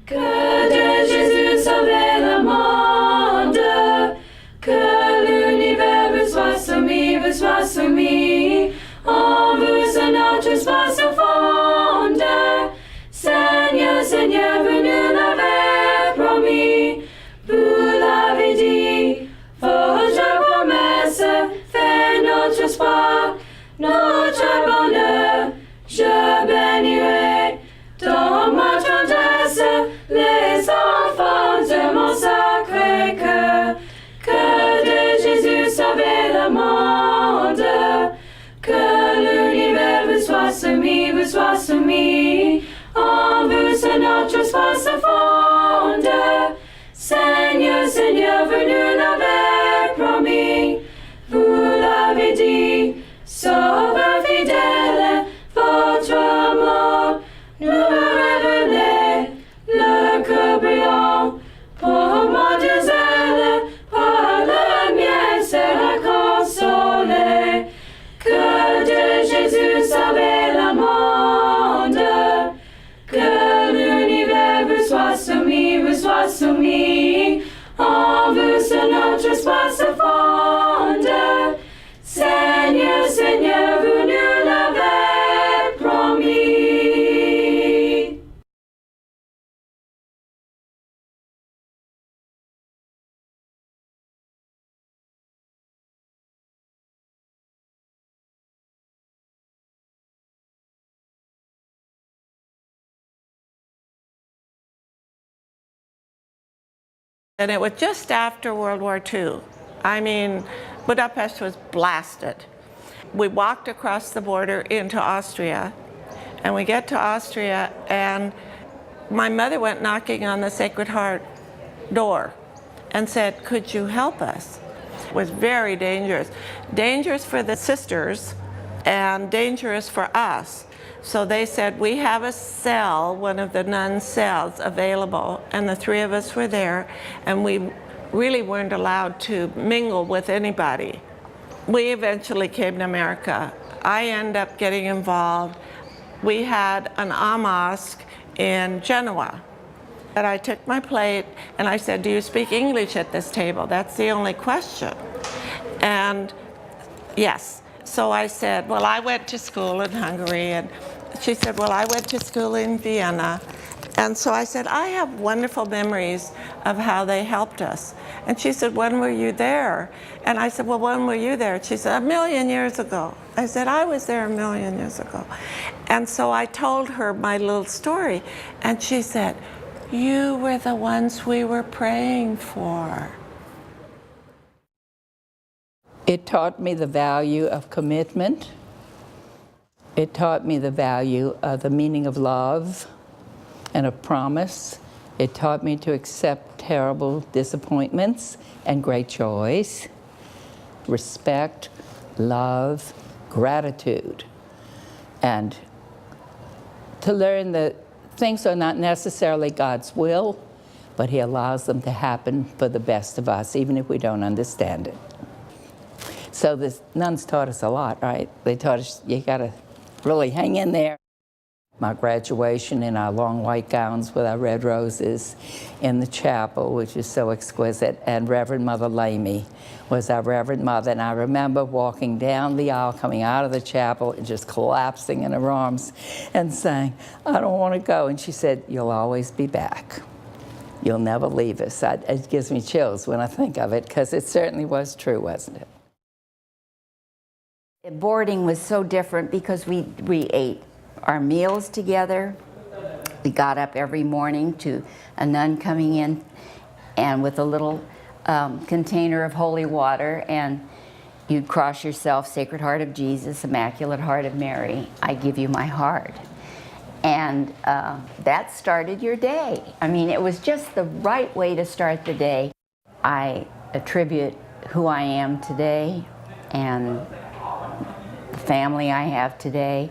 Que de Jésus sauver le monde, que l'univers vous soit soumis, en vous notre espace fonde. Seigneur, Seigneur, vous nous l'avez promis, vous l'avez dit, votre promesse fait notre espoir, notre bonheur. Je bénirai dans ma tendresse les enfants de mon sacré cœur. Que de Jésus sauver le monde, que l'univers vous soit soumis, en vous c'est notre espace fonde. Seigneur, Seigneur, vous nous l'avez promis, vous l'avez dit, Sauveur fidèle, votre amour nous a révélé le cœur brillant. Pour moi de zèle, par le mien sera consolé. Que de Jésus sauver le monde, que l'univers vous soit soumis, en vous c'est notre espace fonde. Seigneur, Seigneur, vous nous l'avez promis. And it was just after World War II. I mean, Budapest was blasted. We walked across the border into Austria, and we get to Austria, and my mother went knocking on the Sacred Heart door and said, "Could you help us?" It was very dangerous. Dangerous for the sisters and dangerous for us. So they said, we have a cell, one of the nuns' cells available, and the three of us were there, and we really weren't allowed to mingle with anybody. We eventually came to America. I ended up getting involved. We had an mosque in Genoa. And I took my plate and I said, "Do you speak English at this table? That's the only question." And yes. So I said, "Well, I went to school in Hungary." And she said, "Well, I went to school in Vienna." And so I said, "I have wonderful memories of how they helped us." And she said, "When were you there?" And I said, "Well, when were you there?" She said, 1,000,000 years ago. I said, "I was there 1,000,000 years ago." And so I told her my little story. And she said, "You were the ones we were praying for." It taught me the value of commitment. It taught me the value of the meaning of love and of promise. It taught me to accept terrible disappointments and great joys, respect, love, gratitude, and to learn that things are not necessarily God's will, but He allows them to happen for the best of us, even if we don't understand it. So the nuns taught us a lot, right? They taught us you gotta really hang in there. My graduation in our long white gowns with our red roses in the chapel, which is so exquisite, and Reverend Mother Lamy was our Reverend Mother, and I remember walking down the aisle, coming out of the chapel, and just collapsing in her arms and saying, "I don't want to go." And she said, "You'll always be back. You'll never leave us." It gives me chills when I think of it, because it certainly was true, wasn't it? Boarding was so different because we ate our meals together. We got up every morning to a nun coming in and with a little container of holy water, and you'd cross yourself, Sacred Heart of Jesus, Immaculate Heart of Mary, I give you my heart. And that started your day. I mean, it was just the right way to start the day. I attribute who I am today and the family I have today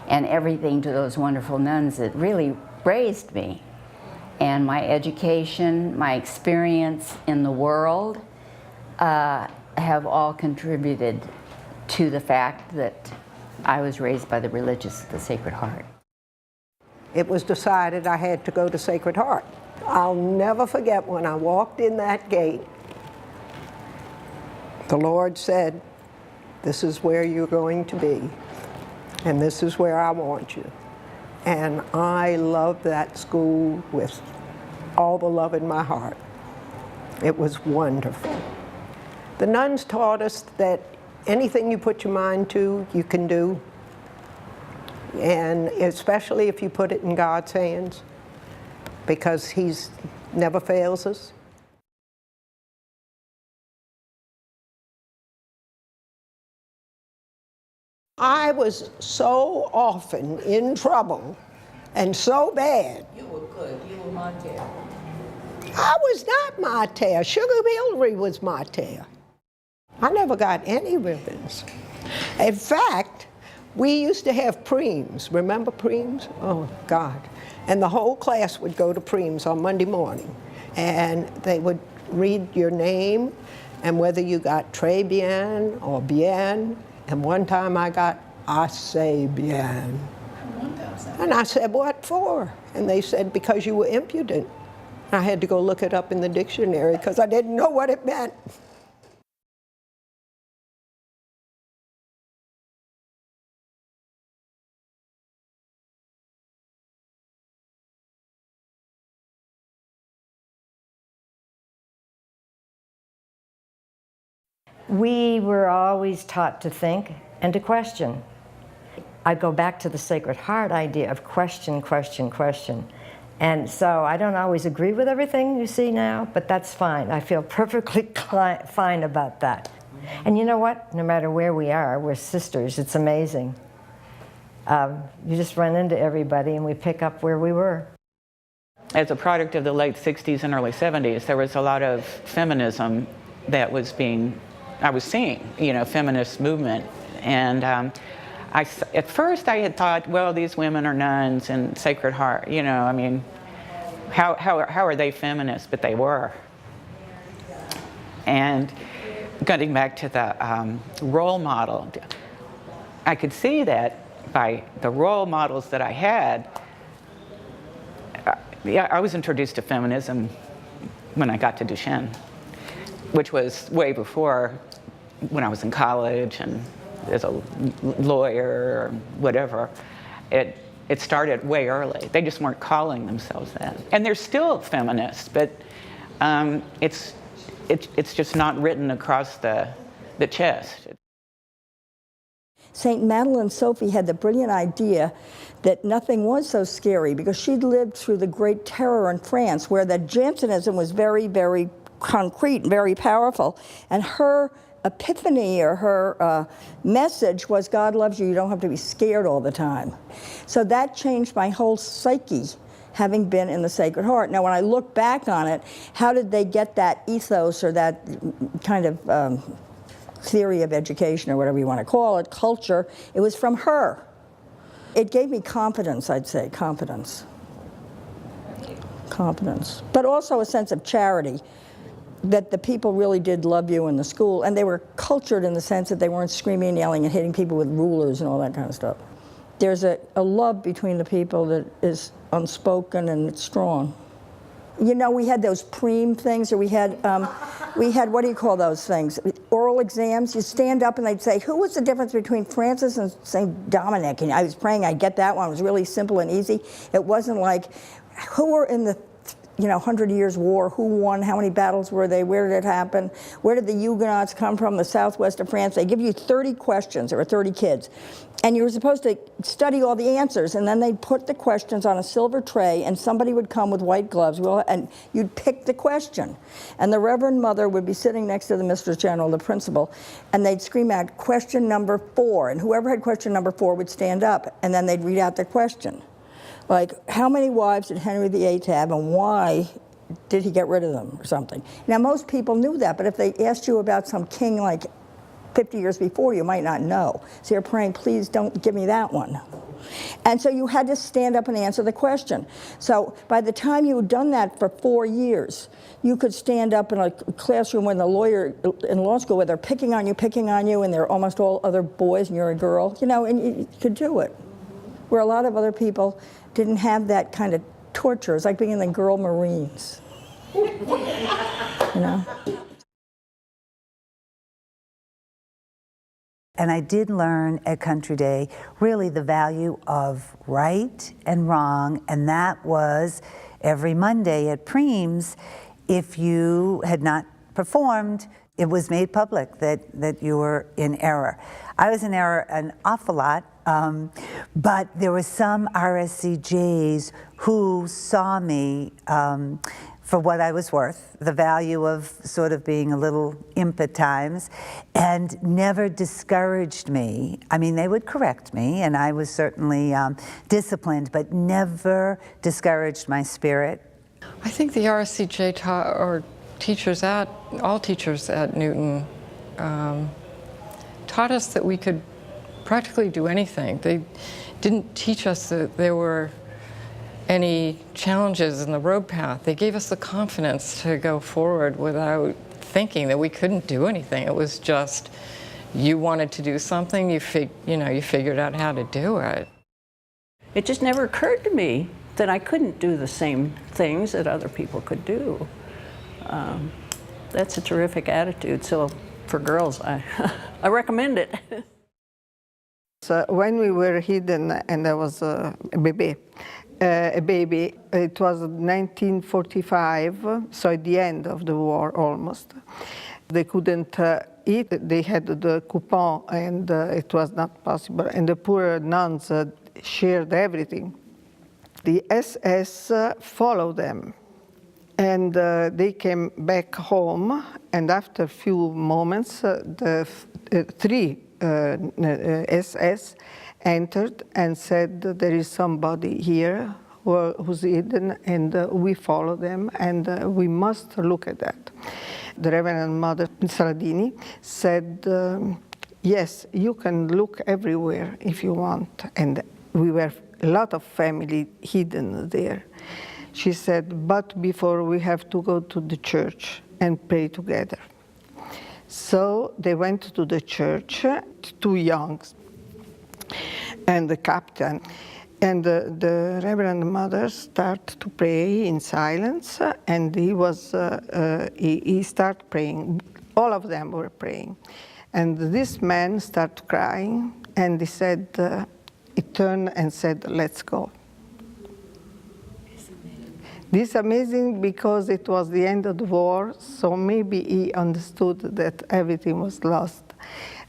and everything to those wonderful nuns that really raised me. And my education, my experience in the world have all contributed to the fact that I was raised by the religious of the Sacred Heart. it was decided I had to go to Sacred Heart. I'll never forget when I walked in that gate, the Lord said, "This is where you're going to be, and this is where I want you." And I loved that school with all the love in my heart. It was wonderful. The nuns taught us that anything you put your mind to, you can do, and especially if you put it in God's hands, because He's never fails us. I was so often in trouble and so bad. You were good. You were Montana. I was not Martell. Sugar Hillary was Martell. I never got any ribbons. In fact, we used to have preems. Remember preems? Oh, God. And the whole class would go to preems on Monday morning. And they would read your name and whether you got très bien or bien. And one time I got assez bien. And I said, "What for?" And they said, "Because you were impudent." I had to go look it up in the dictionary because I didn't know what it meant. We were always taught to think and to question. I go back to the Sacred Heart idea of question, question, question. And so I don't always agree with everything you see now, but that's fine. I feel perfectly fine about that. And you know what? No matter where we are, we're sisters. It's amazing. You just run into everybody and we pick up where we were. As a product of the late 60s and early 70s, there was a lot of feminism that was I was seeing, feminist movement. And at first I had thought, well, these women are nuns and Sacred Heart, I mean, how are they feminists? But they were. And getting back to the role model, I could see that by the role models that I had. I was introduced to feminism when I got to Duchenne, which was way before when I was in college and as a lawyer or whatever. It started way early. They just weren't calling themselves that. And they're still feminists, but it's just not written across the chest. St. Madeleine Sophie had the brilliant idea that nothing was so scary because she'd lived through the Great Terror in France where the Jansenism was very, very concrete and very powerful. And her epiphany or her message was God loves you, you don't have to be scared all the time. So that changed my whole psyche, having been in the Sacred Heart. Now when I look back on it, how did they get that ethos or that kind of theory of education or whatever you want to call it, culture? It was from her. It gave me confidence, I'd say, confidence. But also a sense of charity, that the people really did love you in the school, and they were cultured in the sense that they weren't screaming and yelling and hitting people with rulers and all that kind of stuff. There's a love between the people that is unspoken and it's strong. We had those preem things, or we had, what do you call those things? Oral exams. You stand up and they'd say, who was the difference between Francis and St. Dominic? And I was praying I'd get that one. It was really simple and easy. It wasn't like, who were in the 100 Years' War, who won, how many battles were they, where did it happen, where did the Huguenots come from, the southwest of France. They give you 30 questions, there were 30 kids, and you were supposed to study all the answers, and then they'd put the questions on a silver tray, and somebody would come with white gloves, and you'd pick the question. And the Reverend Mother would be sitting next to the Mistress General, the principal, and they'd scream out, question number 4, and whoever had question number 4 would stand up, and then they'd read out the question. Like, how many wives did Henry VIII have, and why did he get rid of them, or something? Now, most people knew that, but if they asked you about some king like 50 years before, you might not know. So you're praying, please don't give me that one. And so you had to stand up and answer the question. So by the time you had done that for 4 years, you could stand up in a classroom with a lawyer in law school where they're picking on you, and they're almost all other boys, and you're a girl, and you could do it. where a lot of other people didn't have that kind of torture. It's like being in the Girl Marines, you know? And I did learn at Country Day really the value of right and wrong, and that was every Monday at Preems, if you had not performed, it was made public that you were in error. I was in error an awful lot, but there were some RSCJs who saw me for what I was worth, the value of sort of being a little imp at times, and never discouraged me. I mean, they would correct me, and I was certainly disciplined, but never discouraged my spirit. I think the RSCJ all teachers at Newton taught us that we could practically do anything. They didn't teach us that there were any challenges in the road path. They gave us the confidence to go forward without thinking that we couldn't do anything. It was just, you wanted to do something, you figured out how to do it. It just never occurred to me that I couldn't do the same things that other people could do. That's a terrific attitude. So for girls, I recommend it. So when we were hidden and I was a baby, it was 1945, so at the end of the war almost. They couldn't eat, they had the coupon and it was not possible. And the poor nuns shared everything. The SS followed them. And they came back home, and after a few moments, the three SS entered and said, there is somebody here who's hidden, and we follow them, and we must look at that. The Reverend Mother Saladini said, yes, you can look everywhere if you want, and we were a lot of family hidden there. She said, but before we have to go to the church and pray together. So they went to the church, two youngs, and the captain. And the Reverend Mother started to pray in silence, and he started praying. All of them were praying. And this man started crying, and he said, he turned and said, let's go. This is amazing because it was the end of the war, so maybe he understood that everything was lost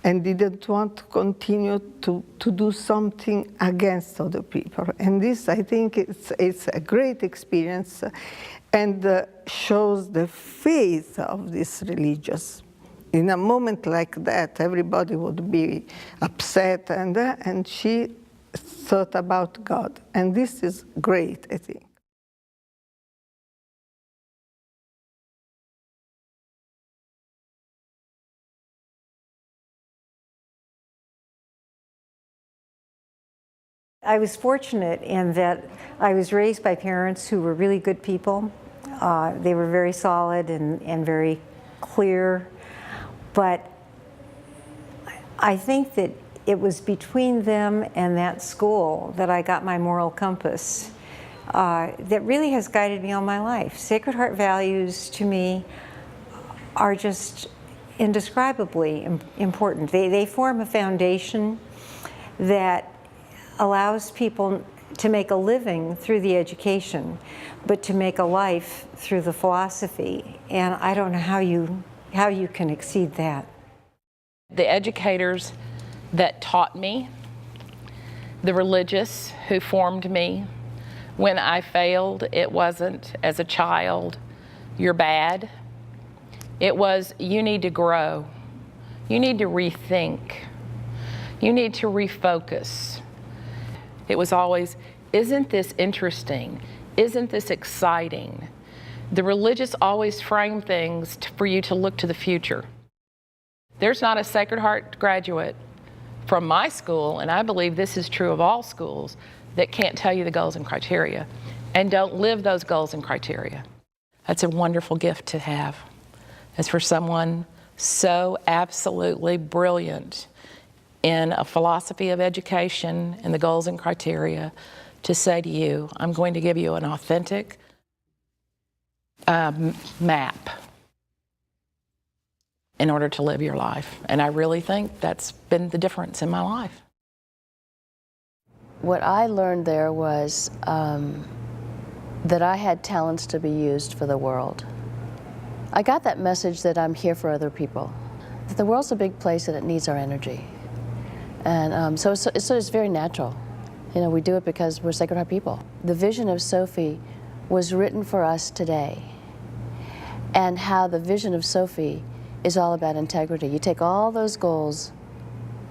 and didn't want to continue to do something against other people. And this, I think, it's a great experience and shows the faith of this religious. In a moment like that, everybody would be upset, and she thought about God. And this is great, I think. I was fortunate in that I was raised by parents who were really good people. They were very solid and very clear, but I think that it was between them and that school that I got my moral compass that really has guided me all my life. Sacred Heart values to me are just indescribably important. They form a foundation that allows people to make a living through the education, but to make a life through the philosophy. And I don't know how you can exceed that. The educators that taught me, the religious who formed me. When I failed, it wasn't as a child, you're bad. It was, you need to grow. You need to rethink. You need to refocus. It was always, isn't this interesting? Isn't this exciting? The religious always frame things for you to look to the future. There's not a Sacred Heart graduate from my school, and I believe this is true of all schools, that can't tell you the goals and criteria and don't live those goals and criteria. That's a wonderful gift to have. As for someone so absolutely brilliant in a philosophy of education and the goals and criteria to say to you, I'm going to give you an authentic map in order to live your life. And I really think that's been the difference in my life. What I learned there was that I had talents to be used for the world. I got that message that I'm here for other people. That the world's a big place and it needs our energy. And so it's very natural. You know, we do it because we're Sacred Heart people. The vision of Sophie was written for us today. And how the vision of Sophie is all about integrity. You take all those goals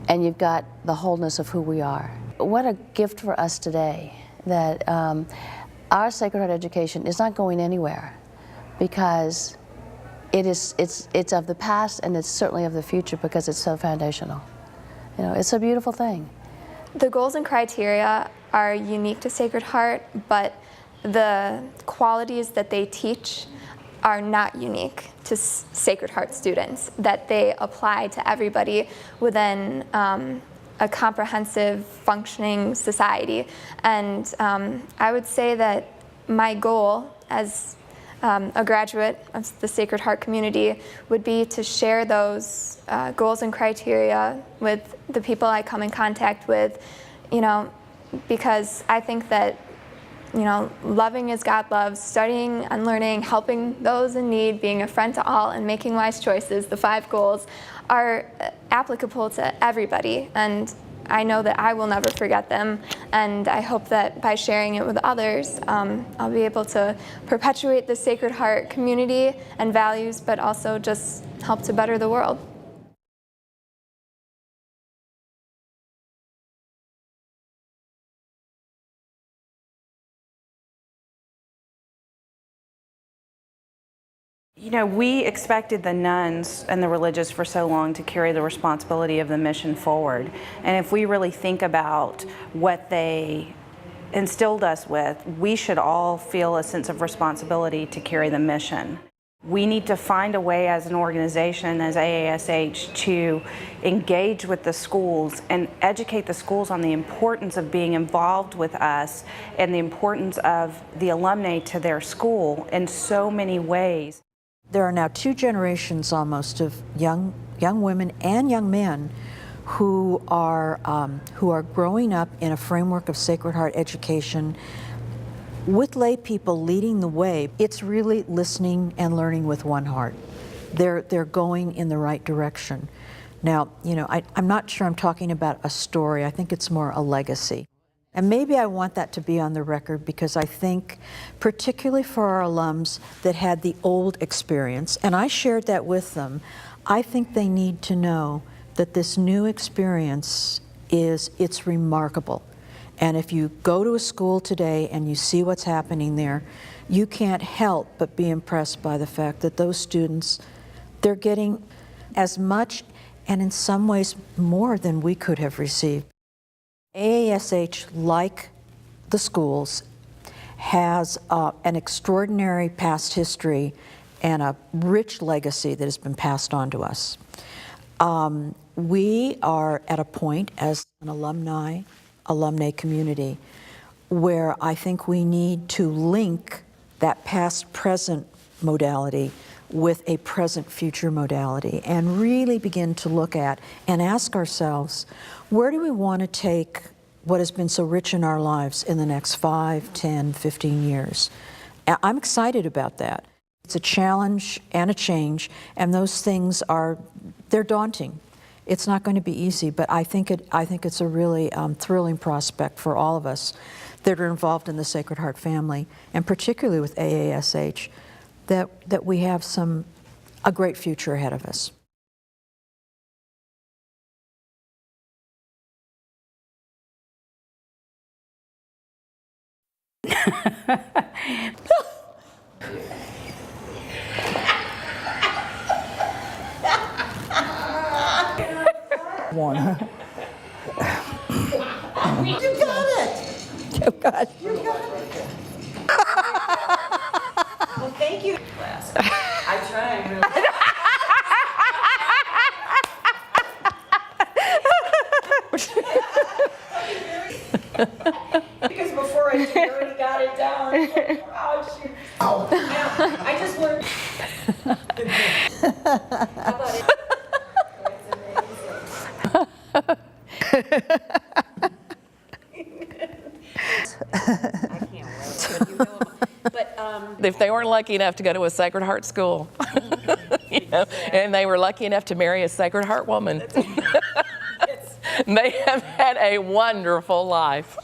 and you've got the wholeness of who we are. What a gift for us today that our Sacred Heart education is not going anywhere, because it's of the past and it's certainly of the future because it's so foundational. You know, it's a beautiful thing. The goals and criteria are unique to Sacred Heart, but the qualities that they teach are not unique to Sacred Heart students, that they apply to everybody within a comprehensive, functioning society. And I would say that my goal as a graduate of the Sacred Heart community would be to share those goals and criteria with the people I come in contact with, you know, because I think that, you know, loving as God loves, studying and learning, helping those in need, being a friend to all, and making wise choices, the 5 goals, are applicable to everybody. And I know that I will never forget them, and I hope that by sharing it with others, I'll be able to perpetuate the Sacred Heart community and values, but also just help to better the world. You know, we expected the nuns and the religious for so long to carry the responsibility of the mission forward. And if we really think about what they instilled us with, we should all feel a sense of responsibility to carry the mission. We need to find a way as an organization, as AASH, to engage with the schools and educate the schools on the importance of being involved with us and the importance of the alumni to their school in so many ways. There are now 2 generations almost of young women and young men who are growing up in a framework of Sacred Heart education with lay people leading the way. It's really listening and learning with one heart. They're going in the right direction. Now, you know, I'm not sure I'm talking about a story. I think it's more a legacy. And maybe I want that to be on the record, because I think, particularly for our alums that had the old experience, and I shared that with them, I think they need to know that this new experience it's remarkable. And if you go to a school today and you see what's happening there, you can't help but be impressed by the fact that those students, they're getting as much and in some ways more than we could have received. AASH, like the schools, has an extraordinary past history and a rich legacy that has been passed on to us. We are at a point as an alumni community where I think we need to link that past-present modality with a present-future modality and really begin to look at and ask ourselves, where do we want to take what has been so rich in our lives in the next 5, 10, 15 years? I'm excited about that. It's a challenge and a change, and those things they're daunting. It's not going to be easy, but I think it's a really thrilling prospect for all of us that are involved in the Sacred Heart family, and particularly with AASH, that we have a great future ahead of us. One. You got it! Oh, God. You got it! Well, thank you. I try really. right, you already got it down. Oh, shoot. Oh, yeah, I just learned. How about it? I can't wait. But you know, If they weren't lucky enough to go to a Sacred Heart school, you know, and they were lucky enough to marry a Sacred Heart woman, they have had a wonderful life.